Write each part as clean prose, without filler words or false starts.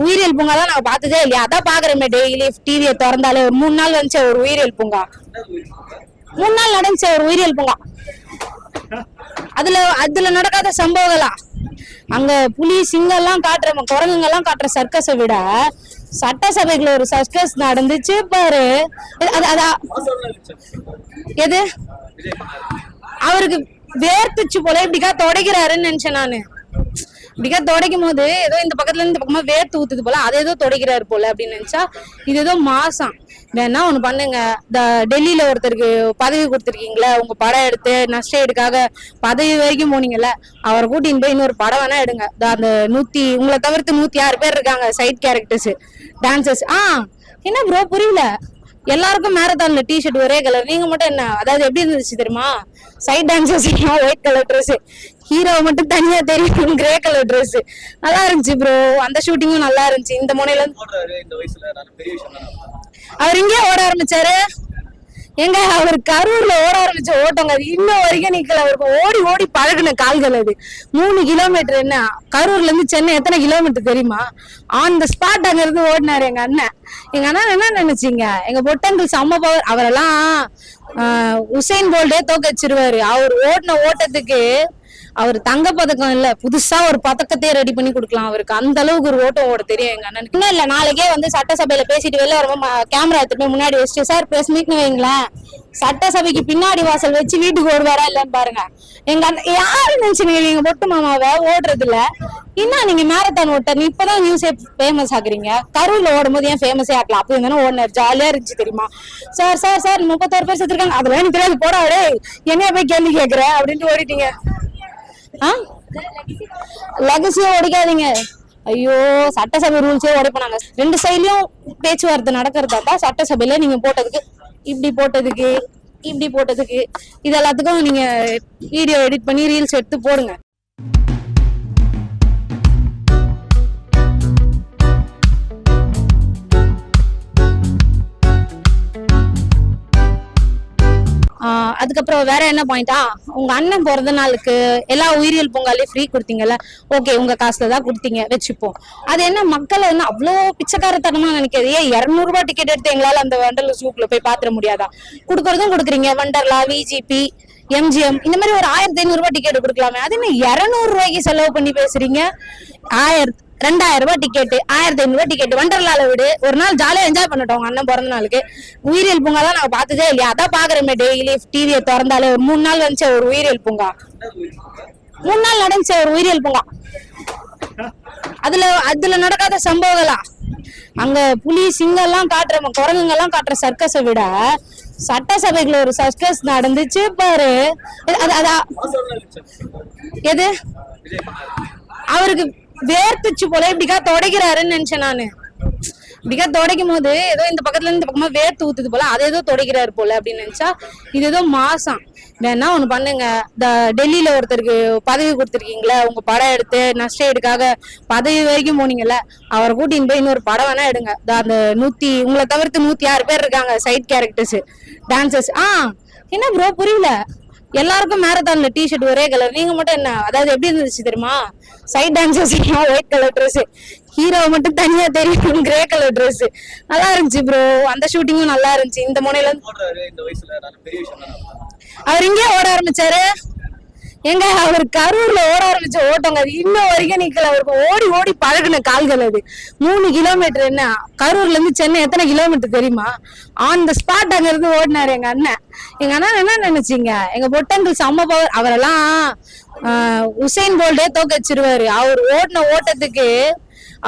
உயிரியல் பூங்கா தான் நாங்க பார்த்ததே இல்லையா, அதான் பாக்குறோமே டெய்லி டிவியை திறந்தாலே. ஒரு 3 நாள் வந்துச்சு ஒரு உயிரியல் பூங்கா, 3 நாள் நடந்துச்சு ஒரு உயிரியல் பூங்கா. அதுல நடக்காத சம்பவங்களா? அங்க புலி சிங்கம் எல்லாம் காட்டுற, குரங்குங்க எல்லாம் காட்டுற சர்க்கஸை விட சட்டசபைக்குள்ள ஒரு சர்க்கஸ் நடந்துச்சு பாரு. எது அவருக்கு வேர்த்துச்சு போல, இப்படிக்கா தொடைக்கிறாருன்னு நினைச்சேன் நானு. இப்படிக்கா துடைக்கும் போது ஏதோ இந்த பக்கத்துல இருந்து இந்த பக்கமா வேர்த்து ஊத்துது போல, அது ஏதோ தொடைக்கிறாரு போல அப்படின்னு நினைச்சா இது ஏதோ மாசம். வேணா ஒண்ணு பண்ணுங்க, இந்த டெல்லியில ஒருத்தருக்கு பதவி கொடுத்துருக்கீங்களா, உங்க படம் எடுத்து நஷ்டேடுக்காக பதவி வரைக்கும் போனீங்கல்ல, அவரை கூட்டின்னு போய் இன்னொரு படம் வேணா எடுங்க. அந்த உங்களை தவிர்த்து 106 பேர் இருக்காங்க சைட் கேரக்டர்ஸ் டான்சர்ஸ். என்ன ப்ரோ புரியல? எல்லாருக்கும் மேரத்தான்ல டிஷர்ட் ஒரே கலர், நீங்க மட்டும் என்ன? அதாவது எப்படி இருந்துச்சு தெரியுமா? Side dancers white colour dress, hero மட்டும் தனியா தெரியும் கிரே கலர் ட்ரெஸ். நல்லா இருந்துச்சு ப்ரோ, அந்த ஷூட்டிங்கும் நல்லா இருந்துச்சு. இந்த முனையில அவர் இங்கே ஓட ஆரம்பிச்சாரு. எங்க அவர் கரூர்ல ஓட ஆரம்பிச்ச ஓட்டங்க அது இன்னும் வரைக்கும் நிக்கல. அவருக்கு ஓடி ஓடி பழகுன கால்கள் அது. 3 கிலோமீட்டர். என்ன கரூர்ல இருந்து சென்னை எத்தனை கிலோமீட்டர் தெரியுமா? ஆன் த ஸ்பாட் அங்க இருந்து ஓடினாரு எங்க அண்ணன். எங்க அண்ணன் என்ன நினைச்சீங்க? எங்க பொட்டங்கள் செம்ம பவர். அவரெல்லாம் உசைன் போல்டே தோக்கச்சிருவாரு. அவர் ஓடின ஓட்டத்துக்கு அவர் தங்க பதக்கம் இல்ல, புதுசா ஒரு பதக்கத்தையே ரெடி பண்ணி கொடுக்கலாம் அவருக்கு. அந்த அளவுக்கு ஒரு ஓட்டம் ஓட தெரியும் எங்க அண்ணனுக்கு. இன்னும் இல்ல, நாளைக்கே வந்து சட்டசபையில பேசிட்டு வெளில வரும்போது கேமரா எடுத்துட்டு முன்னாடி வச்சுட்டு, சார் பிரஸ் மீட்னு வைங்களேன், சட்டசபைக்கு பின்னாடி வாசல் வச்சு வீட்டுக்கு ஓடுவாரா இல்லன்னு பாருங்க. எங்க அண்ணன் யாரு நினைச்சுங்க எங்க பொட்டு மாமாவை ஓடுறது இல்ல. இன்னும் நீங்க மேரத்தான் ஓட்டர் இப்பதான் நியூஸே ஃபேமஸ் ஆகுறீங்க. கரூர்ல ஓடும் போது ஏன் ஃபேமஸே ஆகலாம்? அப்படி இருந்தாலும் ஓடினார், ஜாலியா இருந்துச்சு தெரியுமா? சார் சார் சார் 31 பேர் செத்துருக்காங்க, அதெல்லாம் எனக்கு தெரியாது, போடாடே என்னைய போய் கேள்வி கேட்கிற அப்படின்ட்டு ஓடிட்டீங்க. லெகசியா ஒடிக்காதீங்க. ஐயோ, சட்டசபை ரூல்ஸே உடைப்பாங்க. 2 சைட்லயும் பேச்சுவார்த்தை நடக்கிறதா சட்டசபையில நீங்க போட்டதுக்கு இப்படி போட்டதுக்கு இப்படி போட்டதுக்கு இது எல்லாத்துக்கும் நீங்க வீடியோ எடிட் பண்ணி ரீல்ஸ் எடுத்து போடுங்க. அதுக்கப்புறம் வேற என்ன பாயிண்டா, உங்க அண்ணன் பிறந்த நாளுக்கு எல்லா உயிரியல் பூங்காலையும் ஃப்ரீ கொடுத்தீங்கல்ல, ஓகே உங்க காசுல தான் கொடுத்தீங்க வச்சுப்போம். அது என்ன மக்களை வந்து அவ்வளோ பிச்சைக்காரத்தனமா நினைக்கிறது? ஏன் 200 ரூபாய் டிக்கெட் எடுத்து எங்களால அந்த வண்டர்லா ஜூக்குள்ள போய் பாத்திர முடியாதா? கொடுக்கறதும் கொடுக்குறீங்க. வண்டர்லா, விஜிபி, எம்ஜிஎம் இந்த மாதிரி ஒரு 1500 ரூபாய் டிக்கெட் கொடுக்கலாமே, அது என்ன 200 ரூபாய்க்கு செலவு பண்ணி பேசுறீங்க? 2000 ரூபாய் டிக்கெட், 1500 ரூபாய் டிக்கெட் வண்டர்லால விடு. ஒரு நாள் ஜாலியா என்ஜாய் பண்ணட்டும் உங்க அண்ணன் பிறந்த நாளுக்கு. உயிரியல் பூங்கா தான் நாங்க பார்த்ததே இல்லையா, அதான் பாக்குறோமே டெய்லி டிவியை திறந்தாலே. ஒரு 3 நாள் வந்துச்சு ஒரு உயிரியல் பூங்கா, 3 நாள் நடந்துச்சு ஒரு உயிரியல் பூங்கா. அதுல நடக்காத சம்பவங்களா? அங்க புலி சிங்கம் எல்லாம் காட்டுற, குரங்குங்க எல்லாம் காட்டுற சர்க்கஸை விட சட்டசபைக்குள்ள ஒரு சர்க்கஸ் நடந்துச்சு பாரு. எது அவருக்கு வேர்த்துச்சு போல, இப்படிக்கா தொடைக்கிறாருன்னு நினைச்சேன் நானு. இப்படிக்கா துடைக்கும் போது ஏதோ இந்த பக்கத்துல இருந்து இந்த பக்கமா வேர்த்து ஊத்துது போல, அது ஏதோ தொடைக்கிறாரு போல அப்படின்னு நினைச்சா இது ஏதோ மாசம். வேணா ஒண்ணு பண்ணுங்க, இந்த டெல்லியில ஒருத்தருக்கு பதவி கொடுத்துருக்கீங்களா, உங்க படம் எடுத்து நஷ்டேடுக்காக பதவி வரைக்கும் போனீங்கல்ல, அவரை கூட்டின்னு போய் இன்னொரு படம் வேணா எடுங்க. அந்த உங்களை தவிர்த்து 106 பேர் இருக்காங்க சைட் கேரக்டர்ஸ் டான்சர்ஸ். என்ன ப்ரோ புரியல? எல்லாருக்கும் மேரத்தான்ல டிஷர்ட் ஒரே கலர், நீங்க மட்டும் என்ன? அதாவது எப்படி இருந்துச்சு தெரியுமா? Side dancers white colour dress, hero மட்டும் தனியா தெரியும் கிரே கலர் ட்ரெஸ். நல்லா இருந்துச்சு ப்ரோ, அந்த ஷூட்டிங்கும் நல்லா இருந்துச்சு. இந்த முனையில அவர் இங்கே ஓட ஆரம்பிச்சாரு. எங்க அவர் கரூர்ல ஓட ஆரம்பிச்ச ஓட்டங்க அது இன்னும் வரைக்கும் நிக்கல. அவருக்கு ஓடி ஓடி பழகுன கால்கள் அது. 3 கிலோமீட்டர். என்ன கரூர்ல இருந்து சென்னை எத்தனை கிலோமீட்டர் தெரியுமா? ஆன் த ஸ்பாட் அங்க இருந்து ஓடினாரு எங்க அண்ணன். எங்க அண்ணன் என்ன நினைச்சீங்க? எங்க பொட்டங்கள் செம்ம பவர். அவரெல்லாம் உசைன் போல்டே தோக்கச்சிருவாரு. அவர் ஓடின ஓட்டத்துக்கு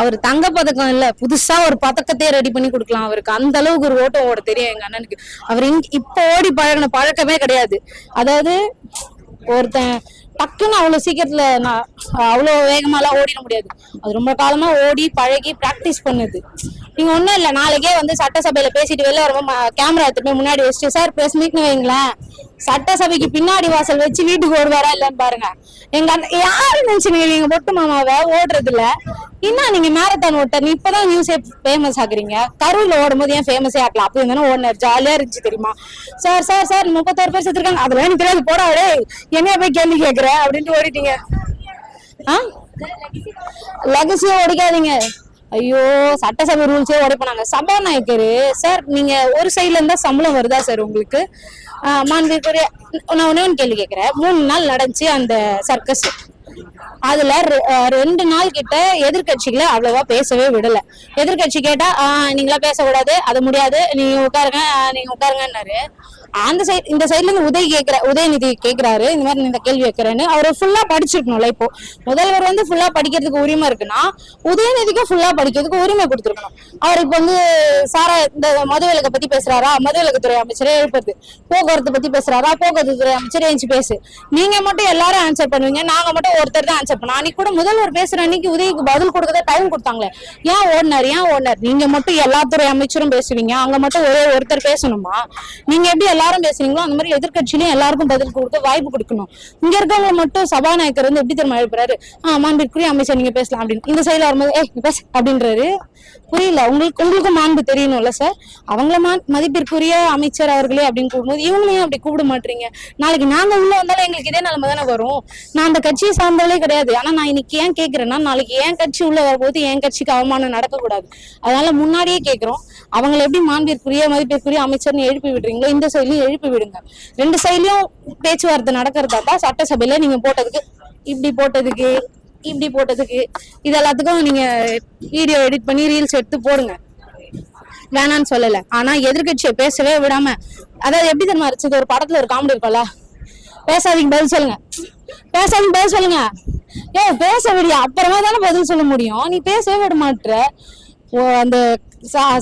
அவர் தங்க பதக்கம் இல்ல, புதுசா ஒரு பதக்கத்தையே ரெடி பண்ணி கொடுக்கலாம் அவருக்கு. அந்த அளவுக்கு ஒரு ஓட்டம் ஓட தெரியும் எங்க அண்ணனுக்கு. அவர் இப்ப ஓடி பழகின பழக்கமே கிடையாது. அதாவது ஒருத்தன் டக்குன்னு அவ்வளவு சீக்கிரத்துல அவ்வளவு வேகமாலாம் ஓடிட முடியாது. அது ரொம்ப காலமா ஓடி பழகி பிராக்டிஸ் பண்ணுது. நீங்க ஒண்ணும் இல்ல, நாளைக்கே வந்து சட்டசபையில பேசிட்டு வெளில வரும்போது கேமரா எடுத்துட்டு முன்னாடி வச்சுட்டு, சார் பிரஸ் மீட்னு வைங்களேன், சட்டசபைக்கு பின்னாடி வாசல் வச்சு வீட்டுக்கு ஓடுவாரா இல்லன்னு பாருங்க. எங்க யாரு நினைச்சுங்க எங்க பொட்டு மாமாவை ஓடுறது இல்ல. இன்னும் நீங்க மேரத்தான் ஓட்டர் இப்பதான் நியூஸே ஃபேமஸ் ஆகுறீங்க. கரூர்ல ஓடும் போது ஏன் ஃபேமஸே ஆகலாம்? அப்படி இருந்தாலும் ஓடினார், ஜாலியா இருந்துச்சு தெரியுமா? சார் சார் சார் 31 பேர் செத்துருக்காங்க, அதெல்லாம் எனக்கு தெரியாது, போடாடே என்னைய போய் கேள்வி கேட்கிற அப்படின்ட்டு ஓடிட்டீங்க. லெகசியா ஒடிக்காதீங்க. ஐயோ, சட்டசபை ரூல்ஸே உடைப்பாங்க. சபாநாயகர் சார், நீங்க ஒரு சைட்ல இருந்தா சம்பளம் வருதா சார் உங்களுக்கு? மாண்புக்குரிய, நான் ஒண்ணு கேள்வி கேட்கிறேன். 3 நாள் நடந்துச்சு அந்த சர்க்கஸ். அதுல 2 நாள் கிட்ட எதிர்கட்சிகளை அவ்வளவா பேசவே விடல. எதிர்கட்சி கேட்டா நீங்களா பேசக்கூடாது, அது முடியாது, நீங்க உட்காருங்க, நீங்க உட்காருங்கன்னாரு. அந்த சைடு இந்த சைட்ல இருந்து உதயநிதி கேக்குறாரு இந்த மாதிரி இந்த கேள்வி வைக்கிறேன்னு. அவரை ஃபுல்லா படிச்சிருக்கணும்ல. இப்போ முதல்வர் வந்து ஃபுல்லா படிக்கிறதுக்கு உரிமை இருக்குன்னா உதயநிதிக்கு ஃபுல்லா படிக்கிறதுக்கு உரிமை கொடுத்துருக்கணும். அவர் இப்ப வந்து சாரா இந்த மதுவிலக்கை பத்தி பேசுறாரா, மதுவிலக்குத்துறை அமைச்சரே எழுப்புறது. போக்குவரத்து பத்தி பேசுறாரா, போக்குவரத்து துறை அமைச்சரே எழுந்து பேசு. நீங்க மட்டும் எல்லாரும் ஆன்சர் பண்ணுவீங்க, நாங்க மட்டும் ஒருத்தர் தான் ஆன்சர் பண்ணோம். அன்னைக்கு கூட முதல்வர் பேசுற அன்னைக்கு உதயக்கு பதில் கொடுக்கறத டைம் கொடுத்தாங்களே. ஏன் ஓடினார்? நீங்க மட்டும் எல்லா துறை அமைச்சரும் பேசுவீங்க, அங்க மட்டும் ஒருத்தர் பேசணுமா? நீங்க எப்படி எல்லாரும் பேசுறீங்களோ அந்த மாதிரி எதிர்கட்சியிலும் எல்லாருக்கும் பதில் கொடுக்க வாய்ப்பு கொடுக்கணும். இங்க இருக்கவங்க மட்டும் சபாநாயகர் வந்து எப்படி தெரியுமா எழுப்புறாரு, மாண்புக்குரிய அமைச்சர் நீங்க பேசலாம் அப்படின்னு. இந்த சைடுல வரும்போது பேச அப்படின்றாரு. புரியல உங்களுக்கும் மாண்பு தெரியணும்ல சார். அவங்கள மதிப்பிற்குரிய அமைச்சர் அவர்களே அப்படின்னு கூப்பிடும்போது இவங்களையும் அப்படி கூப்பிட மாட்டீங்க. நாளைக்கு நாங்க உள்ள வந்தாலும் எங்களுக்கு இதே நிலைமை தானே வரும். நான் அந்த கட்சியை சார்ந்தவளே கிடையாது. ஆனா நான் இன்னைக்கு ஏன் கேட்கிறேன்னா, நாளைக்கு என் கட்சி உள்ள வரும்போது என் கட்சிக்கு அவமானம் நடக்கக்கூடாது. அதனால முன்னாடியே கேட்கிறோம். அவங்களை எப்படி மாண்பிற்குரிய மதிப்பிற்குரிய அமைச்சர்னு எழுப்பி விடுறீங்களோ இந்த சைட்லயும் எழுப்பி விடுங்க. 2 சைட்லயும் பேச்சுவார்த்தை நடக்கிறதா சட்டசபையில நீங்க போட்டதுக்கு இப்படி போட்டதுக்கு இது எல்லாத்துக்கும் நீங்க வீடியோ எடிட் பண்ணி ரீல்ஸ் எடுத்து போடுங்க, வேணான்னு சொல்லல. ஆனா எதிர்கட்சியை பேசவே விடாம, அதாவது எப்படி தெரியுமா இருந்துச்சு, ஒரு படத்துல ஒரு காமெடி இருக்கும்ல, பேசாதீங்க பதில் சொல்லுங்க, பேச விடியா அப்புறமா தானே பதில் சொல்ல முடியும். நீ பேசவே விட மாட்டுற. அந்த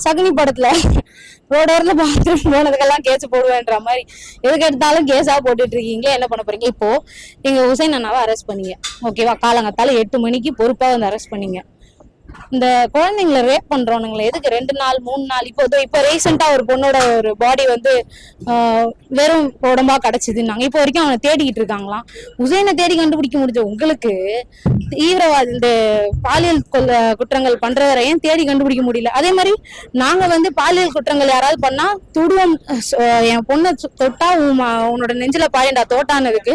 சகுனி படத்துல ரோடோர்ல பாத்ரூம் போனதுக்கெல்லாம் கேஸ் போடுவேன்ற மாதிரி எதுக்கு எடுத்தாலும் கேஸா போட்டுட்டு இருக்கீங்களே, என்ன பண்ண போறீங்க? இப்போ எங்க ஹுசைன் அண்ணாவை அரெஸ்ட் பண்ணீங்க, ஓகேவா? காலங்காத்தால 8 மணிக்கு பொறுப்பா வந்து அரெஸ்ட் பண்ணீங்க. இந்த குழந்தைங்களை ரேப் பண்றவனுங்களை எதுக்கு 2 நாள் 3 நாள்? இப்போ ரீசெண்டா ஒரு பொண்ணோட ஒரு பாடி வந்து வெறும் உடம்பா கிடைச்சதுன்னாங்க. இப்போ வரைக்கும் அவனை தேடிக்கிட்டு இருக்காங்களாம். உசைனை தேடி கண்டுபிடிக்க முடிஞ்ச உங்களுக்கு தீவிரவாதி இந்த பாலியல் குற்றங்கள் பண்றவரை ஏன் தேடி கண்டுபிடிக்க முடியல? அதே மாதிரி நாங்க வந்து பாலியல் குற்றங்கள் யாராவது பண்ணா துடுவம், என் பொண்ணை தொட்டா உன்னோட நெஞ்சில பாயண்டா தோட்டானதுக்கு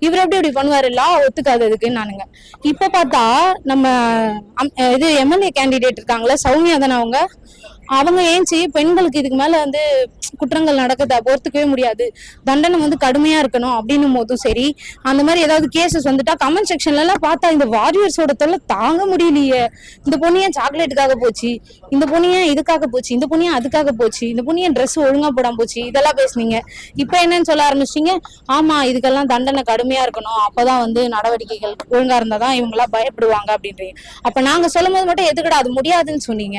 இவர் எப்படி இப்படி பண்ணுவாரு, லா ஒத்துக்காததுக்குன்னு நானுங்க. இப்ப பார்த்தா நம்ம இது எம்எல்ஏ கேண்டிடேட் இருக்காங்களா, சௌமியா தானே அவங்க ஏஞ்சி பெண்களுக்கு இதுக்கு மேல வந்து குற்றங்கள் நடக்குதா பொறுத்துக்கவே முடியாது, தண்டனை வந்து கடுமையா இருக்கணும் அப்படின்னும் போதும் சரி, அந்த மாதிரி ஏதாவது கேசஸ் வந்துட்டா கமெண்ட் செக்ஷன்ல எல்லாம் பார்த்தா இந்த வாரியர்ஸோட தொல்லை தாங்க முடியலையே. இந்த பொண்ணியா சாக்லேட்டுக்காக போச்சு, இந்த பொண்ணியா இதுக்காக போச்சு, இந்த பொண்ணியா அதுக்காக போச்சு, இந்த பொண்ணியா ட்ரெஸ் ஒழுங்கா போடாம போச்சு, இதெல்லாம் பேசுனீங்க. இப்ப என்னன்னு சொல்ல ஆரம்பிச்சிட்டீங்க, ஆமா இதுக்கெல்லாம் தண்டனை கடுமையா இருக்கணும், அப்பதான் வந்து நடவடிக்கைகள் ஒழுங்கா இருந்தாதான் இவங்க எல்லாம் பயப்படுவாங்க அப்படின்றீங்க. அப்ப நாங்க சொல்லும் போது மட்டும் எதுக்கடா அது முடியாதுன்னு சொன்னீங்க,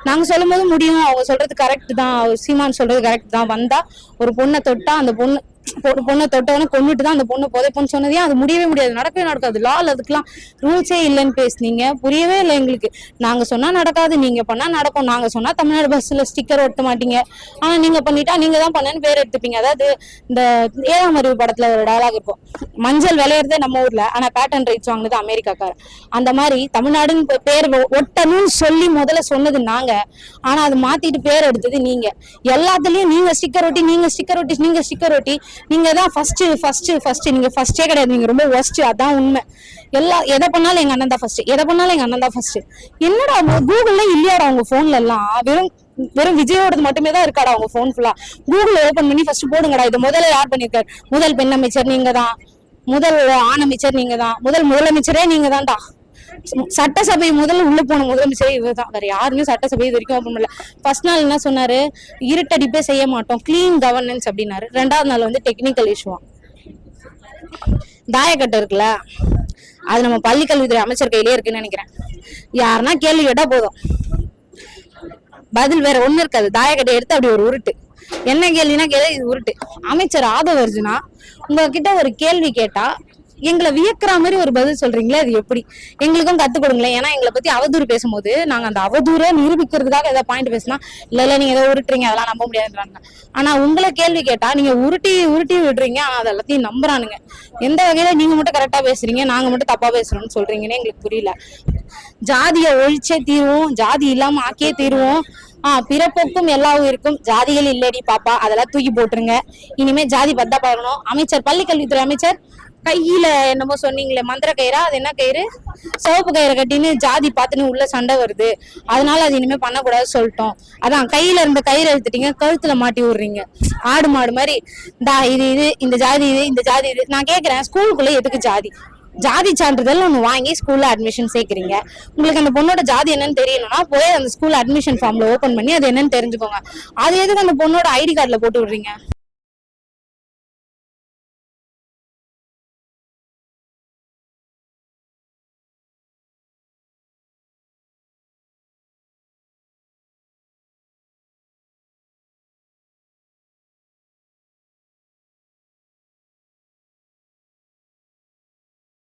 நாங்க சொல்லும் போது முடியும், அவங்க சொல்றது கரெக்ட் தான், சீமான் சொல்றது கரெக்ட் தான். வந்தா ஒரு பொண்ணை தொட்டா அந்த பொண்ணை தொட்டவன கொண்டுட்டு தான் அந்த பொண்ணு புதைப்புன்னு சொன்னதே அது முடியவே முடியாது, நடக்கவே நடக்காது. லால் அதுக்கெல்லாம் ரூல்ஸே இல்லைன்னு பேசுனீங்க, புரியவே இல்லை எங்களுக்கு. நாங்க சொன்னா நடக்காது, நீங்க பண்ணா நடக்கும். நாங்க சொன்னா தமிழ்நாடு பஸ்ல ஸ்டிக்கர் ஒட்ட மாட்டீங்க, ஆனா நீங்க பண்ணிட்டா நீங்க தான் பண்ணேன்னு பேர் எடுத்துப்பீங்க. அதாவது இந்த 7ஆம் அறிவு படத்துல ஒரு டயலாக் இருக்கும், மஞ்சள் விளையிறதே நம்ம ஊர்ல, ஆனா பேட்டன் ரைட்ஸ் வாங்கினது அமெரிக்காக்காரன். அந்த மாதிரி தமிழ்நாடுன்னு பேர் ஒட்டணும்னு சொல்லி முதல்ல சொன்னது நாங்க, ஆனா அது மாத்திட்டு பேர் எடுத்தது நீங்க. எல்லாத்துலயும் நீங்க ஸ்டிக்கர் ஒட்டி நீங்க தான் ஃபர்ஸ்ட். நீங்க ஃபர்ஸ்டே கிடையாது, நீங்க ரொம்ப ஒர்ஸ்ட். அதான் உண்மை. எதை பண்ணாலும் எங்க அண்ணன் தான் ஃபர்ஸ்ட். என்னடா கூகுள்ல இல்லையாடா உங்க போன்ல எல்லாம் வெறும் விஜயோடது மட்டுமே தான் இருக்காடா உங்க போன் ஃபுல்லா? கூகுள் ஓபன் பண்ணி ஃபர்ஸ்ட் போடுங்கடா. இது முதல்ல யார் பண்ணிருக்காரு? முதல் பெண் அமைச்சர் நீங்க தான், முதல் ஆண் அமைச்சர் நீங்க தான், முதலமைச்சரே நீங்க தான்டா. சட்டசபை முதல்ல உள்ள போன முதலமைச்சரே இவர்தான், வேற யாருமே சட்டசபை இது வரைக்கும் ஓபன் பண்ணல. ஃபர்ஸ்ட் நாள் என்ன சொன்னாரு, இருட்டடிப்பே செய்ய மாட்டோம், கிளீன் கவர்னன்ஸ் அப்படின்னாரு. 2வது நாள் வந்து டெக்னிக்கல் இஷ்யூவா, தாயக்கட்டை இருக்குல்ல, அது நம்ம பள்ளிக்கல்வித்துறை அமைச்சர் கையிலே இருக்குன்னு நினைக்கிறேன். யாருன்னா கேள்வி கேட்டா போதும், பதில் வேற ஒண்ணு இருக்காது. தாயக்கட்டை எடுத்து அப்படி ஒரு உருட்டு, என்ன கேள்வினா இது உருட்டு. அமைச்சர் ஆதவ அர்ஜுனா உங்ககிட்ட ஒரு கேள்வி கேட்டா எங்களை வியக்கிற மாதிரி ஒரு பதில் சொல்றீங்களே, அது எப்படி? எங்களுக்கும் கத்துக் கொடுங்களேன். ஏன்னா எங்களை பத்தி அவதூறு பேசும்போது நாங்க அந்த அவதூறை நிரூபிக்கிறதுக்காக ஏதாவது பாயிண்ட் பேசினா இல்ல நீங்க ஏதோ உருட்டுறீங்க, அதெல்லாம் நம்ப முடியாதுன்றாங்க. ஆனா உங்களை கேள்வி கேட்டா நீங்க உருட்டி விடுறீங்க, ஆனா அது எல்லாத்தையும் நம்புறானுங்க. எந்த வகையில நீங்க மட்டும் கரெக்டா பேசுறீங்க, நாங்க மட்டும் தப்பா பேசுறோம்னு சொல்றீங்கன்னு எங்களுக்கு புரியல. ஜாதிய ஒழிச்சே தீர்வோம், ஜாதி இல்லாம ஆக்கியே தீர்வோம், பிறப்புக்கும் எல்லா உயிருக்கும் ஜாதிகள் இல்லடி பாப்பா, அதெல்லாம் தூக்கி போட்டுருங்க. இனிமே ஜாதி பத்தா பார்க்கணும். அமைச்சர், பள்ளிக்கல்வித்துறை அமைச்சர் கையில என்னமோ சொன்னீங்களே மந்திர கயிறா, அது என்ன கயிறு, சிவப்பு கயிறை கட்டின்னு ஜாதி பார்த்துன்னு உள்ள சண்டை வருது, அதனால அது இனிமே பண்ணக்கூடாது சொல்லிட்டோம். அதான் கையில இருந்த கயிறு எடுத்துட்டீங்க, கழுத்துல மாட்டி விடுறீங்க ஆடு மாடு மாதிரி. இது இந்த ஜாதி இது, இந்த ஜாதி இது. நான் கேக்குறேன், ஸ்கூலுக்குள்ள எதுக்கு ஜாதி? ஜாதி சான்றிதழ் ஒன்று வாங்கி ஸ்கூல்ல அட்மிஷன் சேர்க்குறீங்க. உங்களுக்கு அந்த பொண்ணோட ஜாதி என்னன்னு தெரியணும்னா போய் அந்த ஸ்கூல் அட்மிஷன் ஃபார்ம்ல ஓபன் பண்ணி அது என்னன்னு தெரிஞ்சுக்கோங்க. அது எதுக்கு அந்த பொண்ணோட ஐடி கார்டுல போட்டு விடுறீங்க?